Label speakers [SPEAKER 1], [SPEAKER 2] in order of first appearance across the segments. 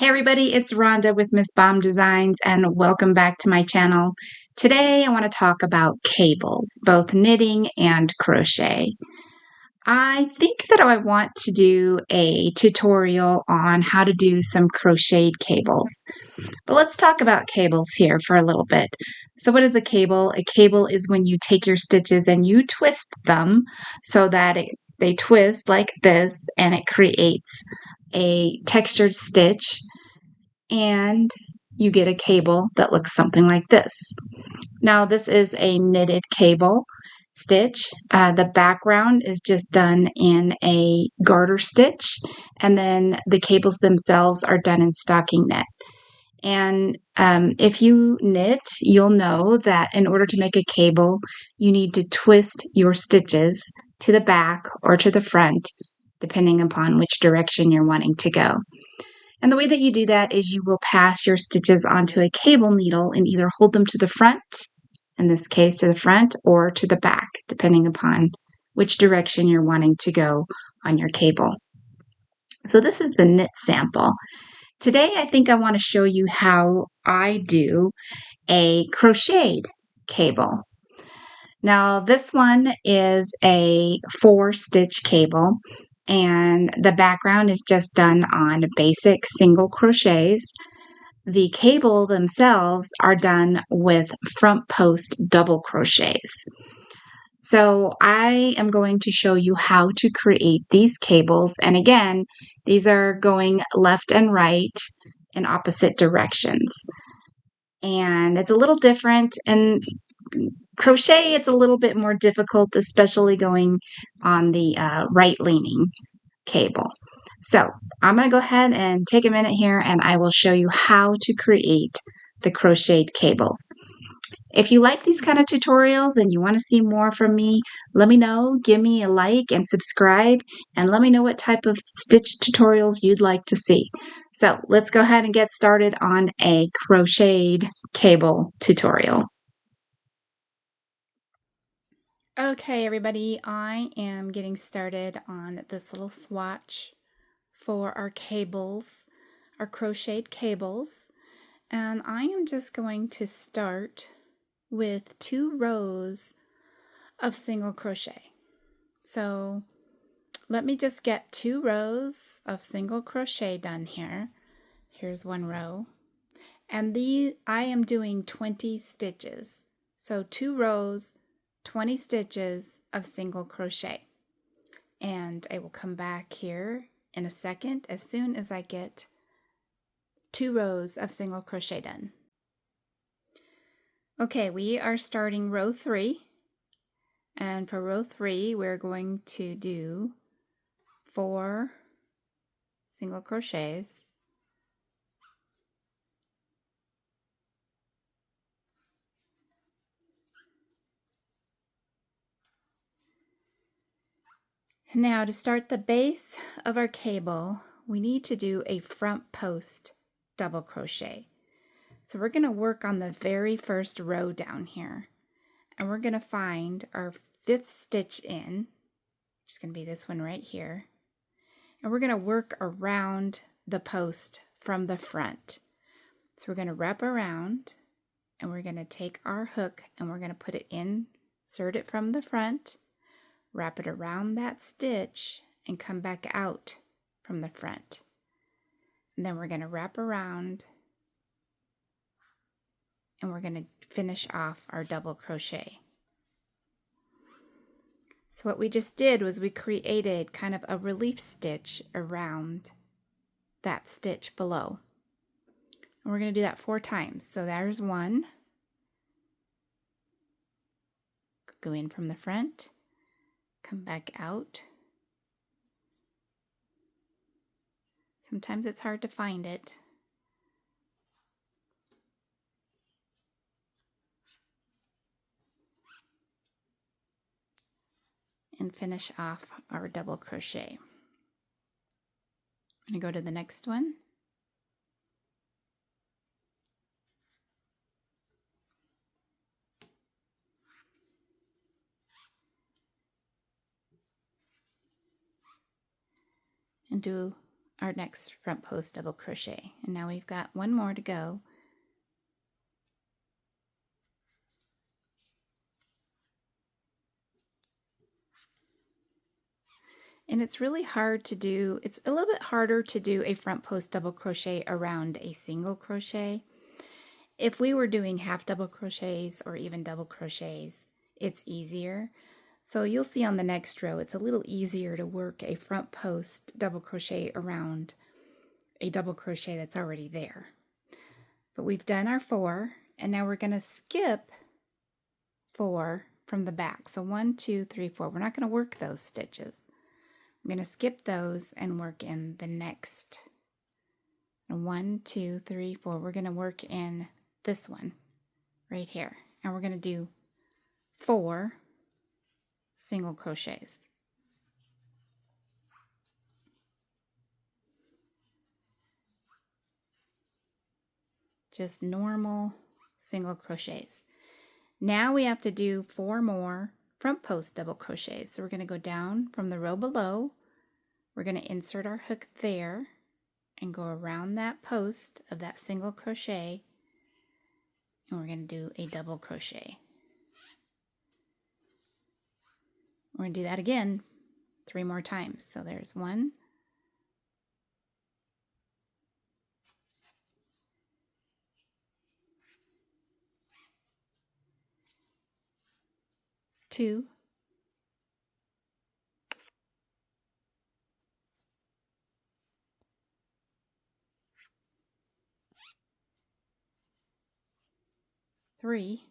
[SPEAKER 1] Hey everybody, it's Rhonda with Miss Baum Designs and welcome back to my channel. Today I want to talk about cables, both knitting and crochet. I think that I want to do a tutorial on how to do some crocheted cables. But let's talk about cables here for a little bit. So what is a cable? A cable is when you take your stitches and you twist them so that they twist like this and it creates a textured stitch, and you get a cable that looks something like this. Now this is a knitted cable stitch. The background is just done in a garter stitch, and then the cables themselves are done in stocking knit. And if you knit, you'll know that in order to make a cable, you need to twist your stitches to the back or to the front, depending upon which direction you're wanting to go. And the way that you do that is you will pass your stitches onto a cable needle and either hold them to the front, in this case to the front, or to the back, depending upon which direction you're wanting to go on your cable. So this is the knit sample. Today I think I want to show you how I do a crocheted cable. Now this one is a 4-stitch cable, and the background is just done on basic single crochets. The cable themselves are done with front post double crochets. So I am going to show you how to create these cables, and again, these are going left and right in opposite directions. And it's a little different, and crochet, it's a little bit more difficult, especially going on the right-leaning cable. So I'm going to go ahead and take a minute here and I will show you how to create the crocheted cables. If you like these kind of tutorials and you want to see more from me, let me know. Give me a like and subscribe, and let me know what type of stitch tutorials you'd like to see. So let's go ahead and get started on a crocheted cable tutorial. Okay, everybody, I am getting started on this little swatch for our cables, our crocheted cables, and I am just going to start with 2 rows of single crochet. So let me just get 2 rows of single crochet done here. Here's 1 row, and I am doing 20 stitches. So 2 rows, 20 stitches of single crochet. And I will come back here in a second as soon as I get 2 rows of single crochet done. Okay, we are starting row 3, and for row 3 we're going to do 4 single crochets, now to start the base of our cable we need to do a front post double crochet. So we're going to work on the very first row down here, and we're going to find our 5th stitch in, which is going to be this one right here, and we're going to work around the post from the front. So we're going to wrap around, and we're going to take our hook and we're going to put it in, insert it from the front, wrap it around that stitch, and come back out from the front. And then we're going to wrap around, and we're going to finish off our double crochet. So what we just did was we created kind of a relief stitch around that stitch below. And we're going to do that 4 times. So there's 1. Go in from the front, come back out. Sometimes it's hard to find it. And finish off our double crochet. I'm going to go to the next one. And do our next front post double crochet. And now we've got one more to go. And it's really hard to do, it's a little bit harder to do a front post double crochet around a single crochet. If we were doing half double crochets or even double crochets, it's easier. So you'll see on the next row, it's a little easier to work a front post double crochet around a double crochet that's already there. But we've done our 4, and now we're going to skip 4 from the back. So 1, 2, 3, 4. We're not going to work those stitches. I'm going to skip those and work in the next. So 1, 2, 3, 4. We're going to work in this one right here. And we're going to do 4 single crochets. Just normal single crochets. Now we have to do 4 more front post double crochets. So we're going to go down from the row below. We're going to insert our hook there and go around that post of that single crochet, and we're going to do a double crochet. We're going to do that again 3 more times. So there's 1, 2, 3,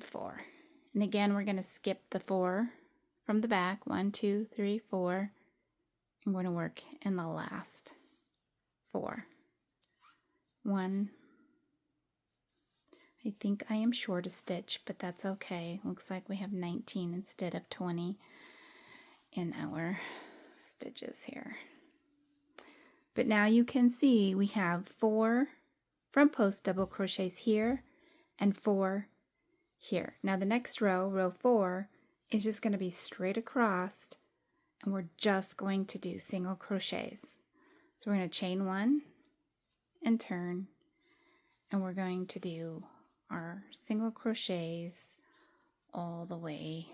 [SPEAKER 1] 4. And again, we're going to skip the 4 from the back. 1, 2, 3, 4. I'm going to work in the last 4. 1. I think I am short a stitch, but that's okay. Looks like we have 19 instead of 20 in our stitches here. But now you can see we have 4 front post double crochets here and 4 here. Now the next row, row 4, is just going to be straight across, and we're just going to do single crochets. So we're going to chain 1 and turn, and we're going to do our single crochets all the way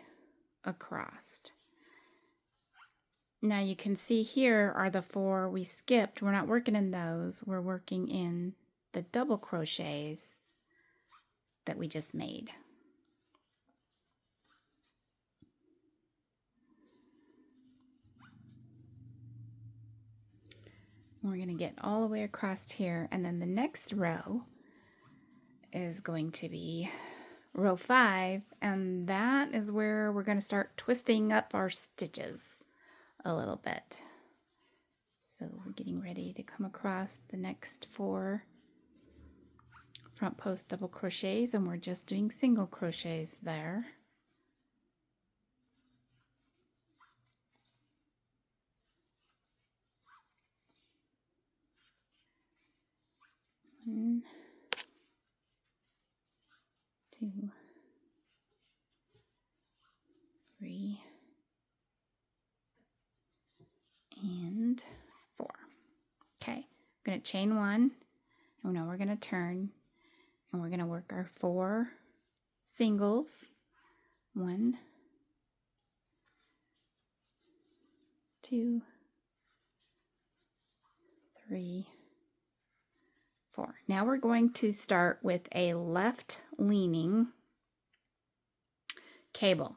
[SPEAKER 1] across. Now you can see here are the 4 we skipped. We're not working in those. We're working in the double crochets that we just made. We're going to get all the way across here, and then the next row is going to be row 5, and that is where we're going to start twisting up our stitches a little bit. So we're getting ready to come across the next 4 front post double crochets, and we're just doing single crochets there. One, 2, 3, and 4. Okay, I'm going to chain 1, and now we're going to turn, and we're going to work our 4 singles. 1, 2, 3, 4. Now we're going to start with a left leaning cable.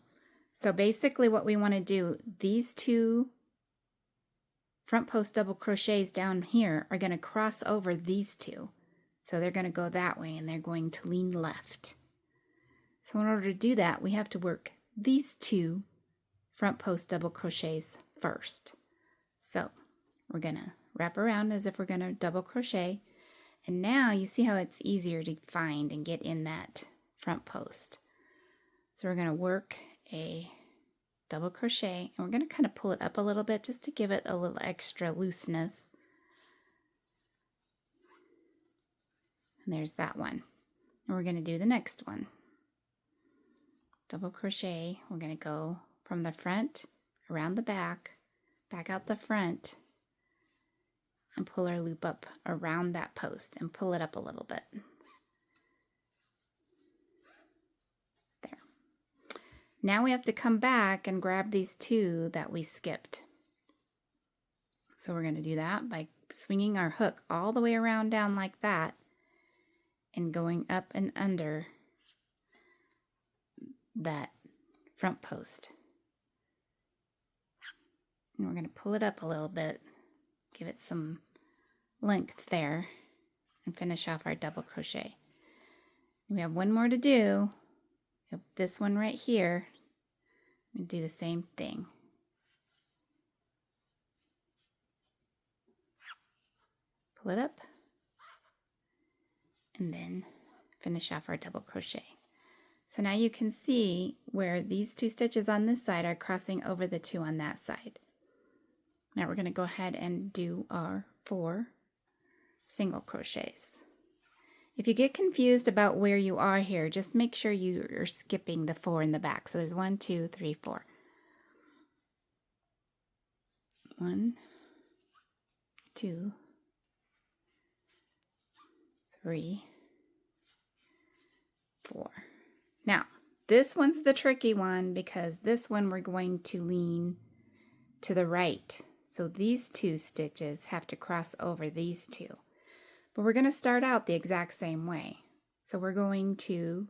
[SPEAKER 1] So basically what we want to do, these 2 front post double crochets down here are going to cross over these 2. So they're going to go that way, and they're going to lean left. So in order to do that, we have to work these 2 front post double crochets first. So we're going to wrap around as if we're going to double crochet. And now you see how it's easier to find and get in that front post. So we're going to work a double crochet, and we're going to kind of pull it up a little bit just to give it a little extra looseness. And there's that one. And we're going to do the next one. Double crochet. We're going to go from the front around the back out the front, and pull our loop up around that post and pull it up a little bit. There. Now we have to come back and grab these two that we skipped. So we're going to do that by swinging our hook all the way around down like that and going up and under that front post. And we're going to pull it up a little bit, give it some length there, and finish off our double crochet. We have one more to do. This one right here, and do the same thing. Pull it up, and then finish off our double crochet. So now you can see where these two stitches on this side are crossing over the two on that side. Now we're going to go ahead and do our 4 single crochets. If you get confused about where you are here, just make sure you're skipping the 4 in the back. So there's 1, 2, 3, 4. 1, 2, 3, 4. Now, this one's the tricky one because this one we're going to lean to the right. So these two stitches have to cross over these two. But we're going to start out the exact same way. So we're going to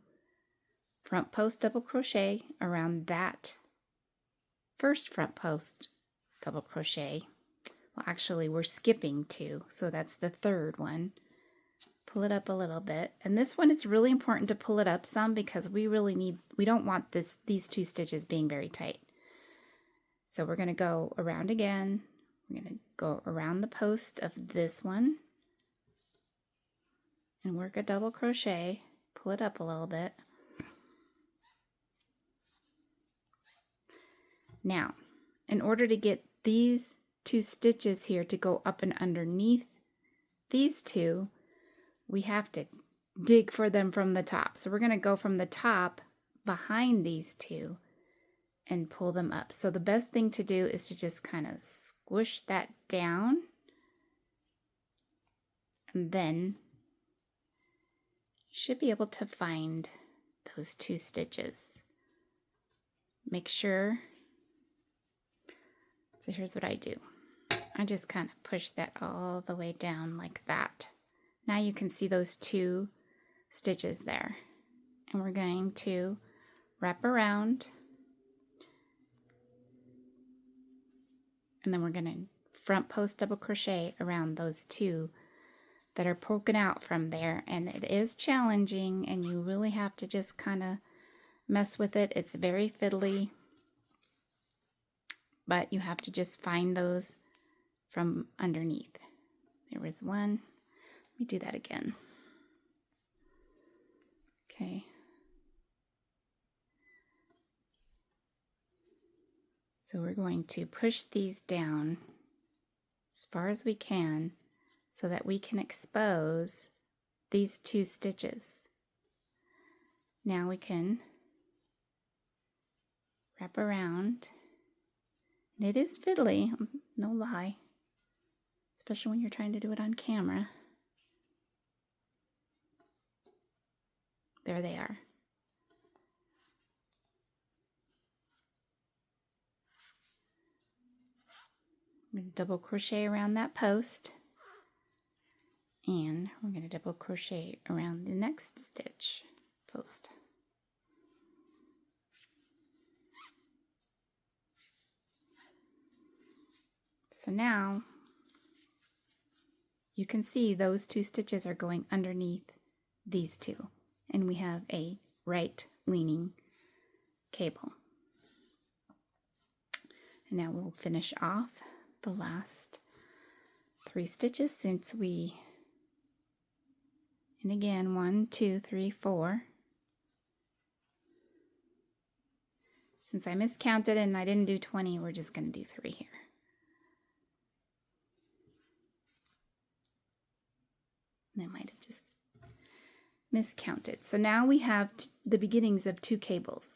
[SPEAKER 1] front post double crochet around that first front post double crochet. Well, actually we're skipping 2, so that's the third one. Pull it up a little bit. And this one, it's really important to pull it up some because we don't want these two stitches being very tight. So we're going to go around again. We're going to go around the post of this one and work a double crochet, pull it up a little bit. Now, in order to get these two stitches here to go up and underneath these two, we have to dig for them from the top. So we're going to go from the top behind these two and pull them up. So the best thing to do is to just kind of squish that down, and then you should be able to find those two stitches. Make sure. So here's what I do. I just kind of push that all the way down like that. Now you can see those two stitches there. And we're going to wrap around. And then we're going to front post double crochet around those two that are poking out from there. And it is challenging, and you really have to just kind of mess with it. It's very fiddly, but you have to just find those from underneath. There was one. Let me do that again. Okay. So we're going to push these down as far as we can so that we can expose these two stitches. Now we can wrap around. And it is fiddly, no lie, especially when you're trying to do it on camera. There they are. I'm going to double crochet around that post, and we're going to double crochet around the next stitch post. So now you can see those two stitches are going underneath these two, and we have a right leaning cable. And now we'll finish off the last 3 stitches since we, and again 1, 2, 3, 4. Since I miscounted and I didn't do 20, we're just going to do 3 here. And I might have just miscounted. So now we have the beginnings of 2 cables.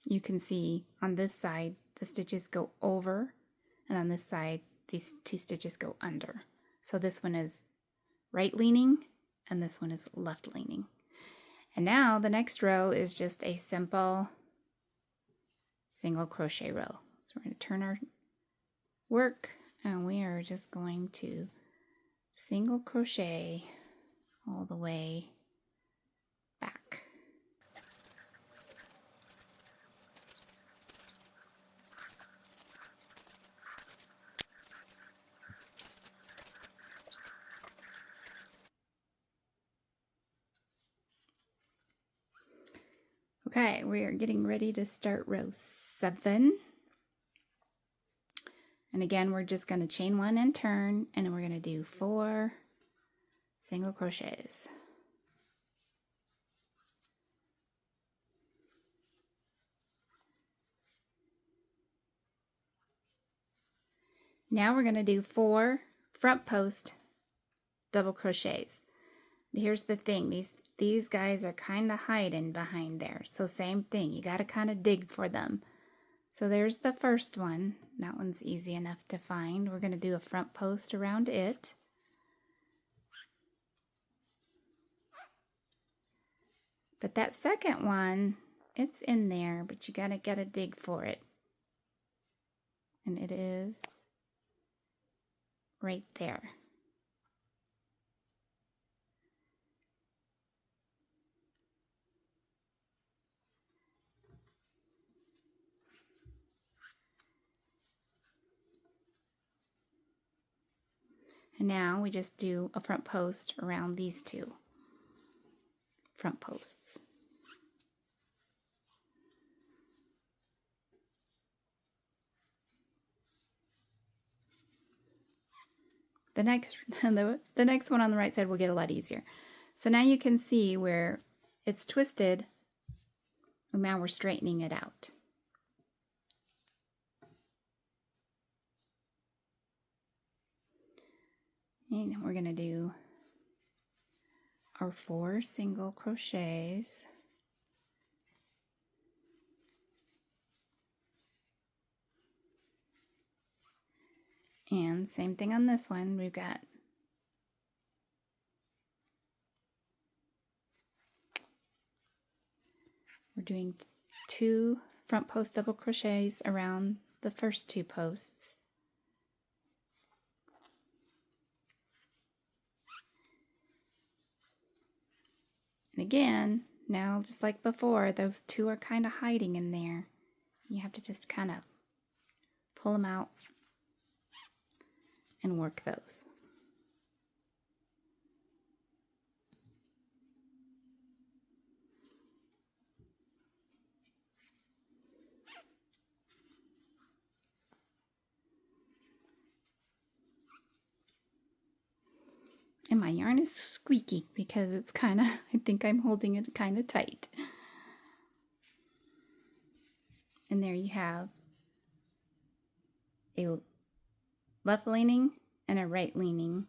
[SPEAKER 1] You can see on this side the stitches go over, and on this side these 2 stitches go under. So this one is right leaning and this one is left leaning. And now the next row is just a simple single crochet row. So we're going to turn our work and we are just going to single crochet all the way back. Okay, we are getting ready to start row 7. And again, we're just going to chain 1 and turn, and then we're going to do 4 single crochets. Now we're going to do 4 front post double crochets. Here's the thing, these guys are kind of hiding behind there. So same thing, you got to kind of dig for them. So there's the first one. That one's easy enough to find. We're going to do a front post around it. But that second one, it's in there, but you gotta dig for it. And it is right there. And now we just do a front post around these 2 front posts. The next one on the right side will get a lot easier. So now you can see where it's twisted, and now we're straightening it out. And we're going to do our 4 single crochets. And same thing on this one. We're doing 2 front post double crochets around the first 2 posts. And again, now just like before, those 2 are kind of hiding in there. You have to just kind of pull them out and work those. And my yarn is squeaky because it's kind of, I think I'm holding it kind of tight. And there you have a left leaning and a right leaning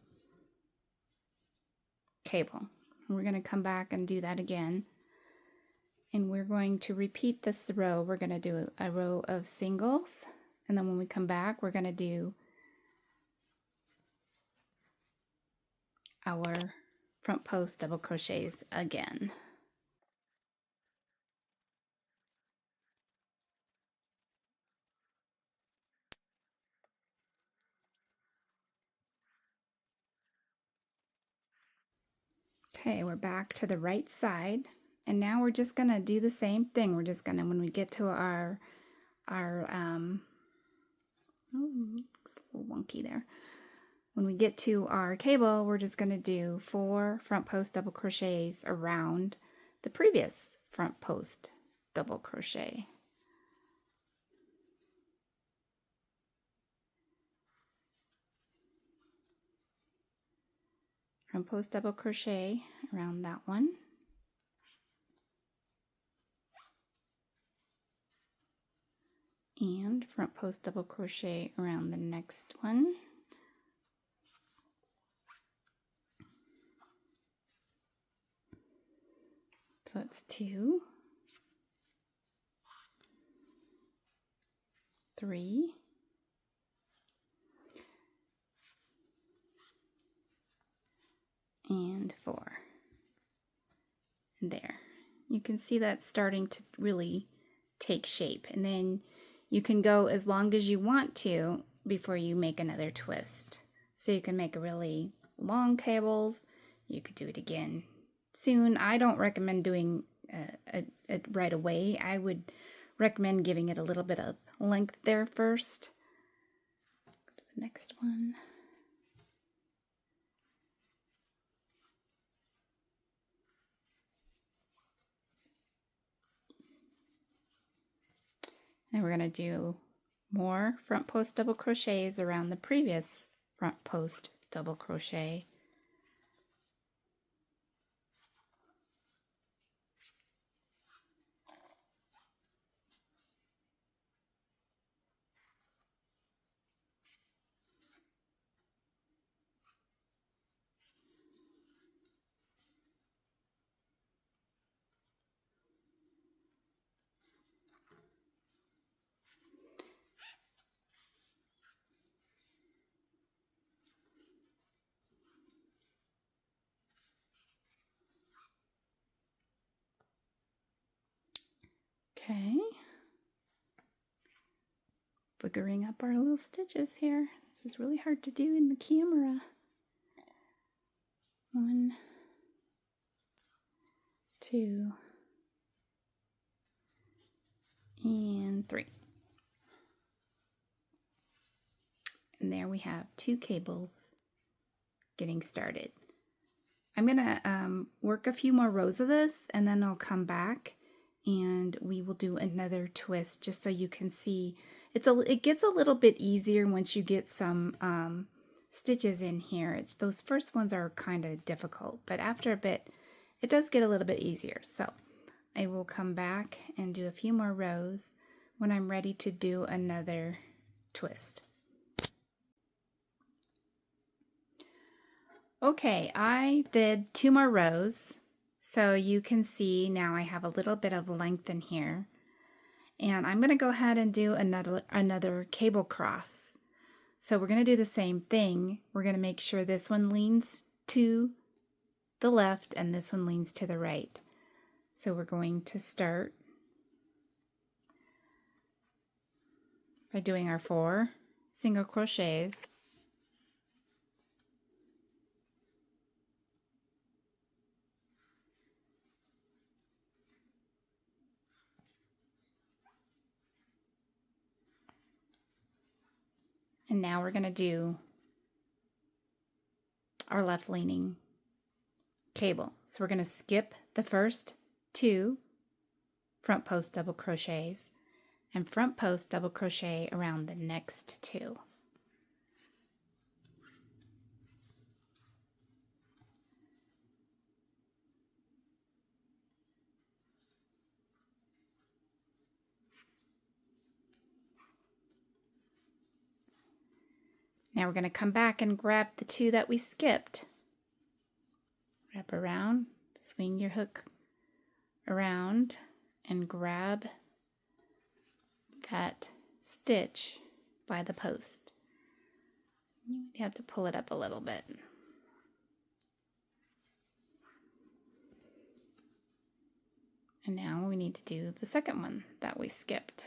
[SPEAKER 1] cable. And we're going to come back and do that again. And we're going to repeat this row. We're going to do a row of singles. And then when we come back, we're going to do our front post double crochets again. Okay, we're back to the right side, and now we're just gonna do the same thing. We're just gonna, when we get to our oh, looks a little wonky there. When we get to our cable, we're just gonna do 4 front post double crochets around the previous front post double crochet. Front post double crochet around that one. And front post double crochet around the next one. So that's 2, 3, and 4. And there. You can see that starting to really take shape. And then you can go as long as you want to before you make another twist. So you can make really long cables. You could do it again soon. I don't recommend doing it right away. I would recommend giving it a little bit of length there first. Go to the next one. And we're going to do more front post double crochets around the previous front post double crochet. Okay. Boogering up our little stitches here. This is really hard to do in the camera. 1, 2, and 3. And there we have 2 cables getting started. I'm gonna work a few more rows of this, and then I'll come back and we will do another twist just so you can see. It gets a little bit easier once you get some stitches in here. Those first ones are kind of difficult, but after a bit it does get a little bit easier. So I will come back and do a few more rows when I'm ready to do another twist. Okay, I did 2 more rows, so you can see now I have a little bit of length in here. And I'm going to go ahead and do another cable cross. So we're going to do the same thing. We're going to make sure this one leans to the left and this one leans to the right. So we're going to start by doing our 4 single crochets. And now we're going to do our left leaning cable. So we're going to skip the first 2 front post double crochets and front post double crochet around the next 2. Now we're going to come back and grab the 2 that we skipped. Wrap around, swing your hook around, and grab that stitch by the post. You have to pull it up a little bit. And now we need to do the second one that we skipped.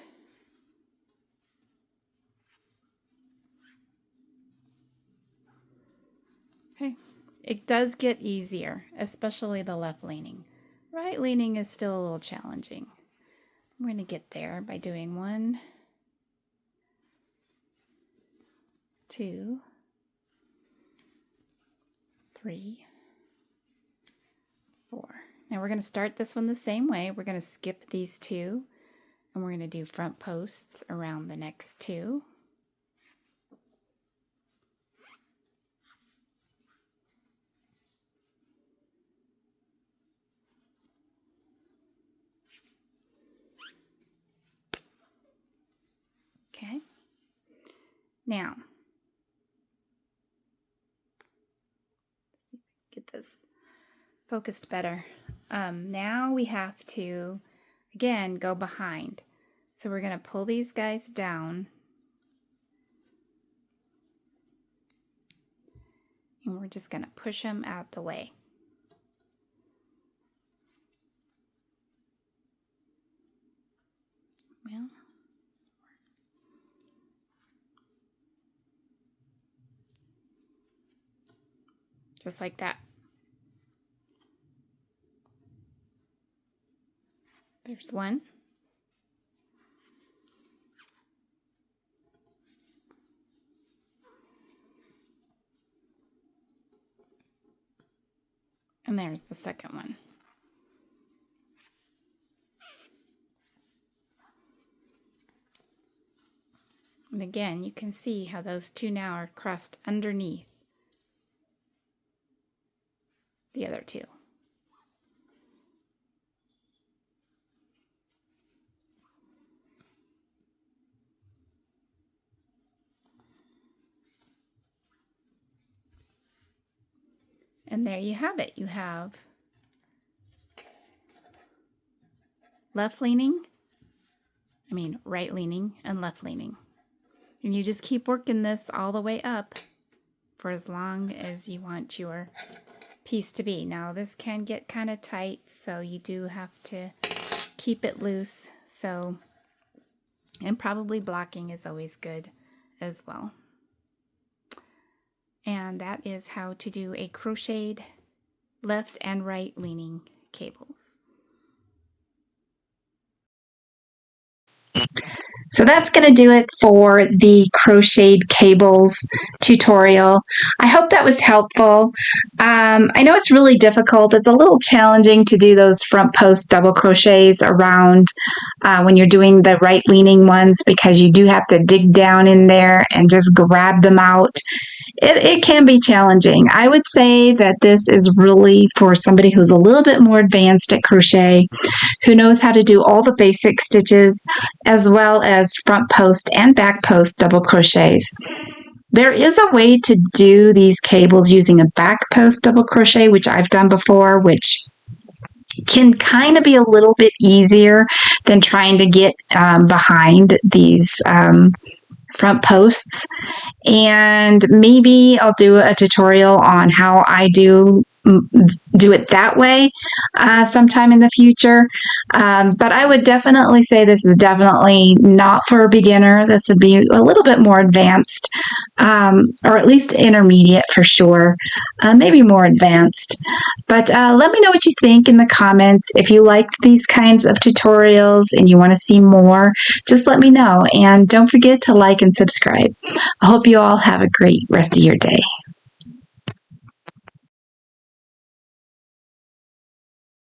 [SPEAKER 1] Okay, it does get easier, especially the left leaning. Right leaning is still a little challenging. I'm going to get there by doing 1, 2, 3, 4. Now we're going to start this one the same way. We're going to skip these 2 and we're going to do front posts around the next 2. Okay. Now, let's see if I can get this focused better. Now we have to, again, go behind. So we're going to pull these guys down. And we're just going to push them out the way. Well, just like that. There's one. And there's the second one. And again, you can see how those two now are crossed underneath the other two. And there you have it. You have right leaning and left leaning. And you just keep working this all the way up for as long as you want your piece to be. Now this can get kind of tight, so you do have to keep it loose. So, and probably blocking is always good as well. And that is how to do a crocheted left and right leaning cables. So that's going to do it for the crocheted cables tutorial. I hope that was helpful. I know it's really difficult. It's a little challenging to do those front post double crochets around when you're doing the right leaning ones, because you do have to dig down in there and just grab them out. It can be challenging. I would say that this is really for somebody who's a little bit more advanced at crochet, who knows how to do all the basic stitches, as well as front post and back post double crochets. There is a way to do these cables using a back post double crochet, which I've done before, which can kind of be a little bit easier than trying to get behind these front posts. And maybe I'll do a tutorial on how I do it that way sometime in the future. But I would definitely say this is definitely not for a beginner. This would be a little bit more advanced, or at least intermediate for sure, maybe more advanced. But let me know what you think in the comments. If you like these kinds of tutorials and you want to see more, just let me know. And don't forget to like and subscribe. I hope you all have a great rest of your day.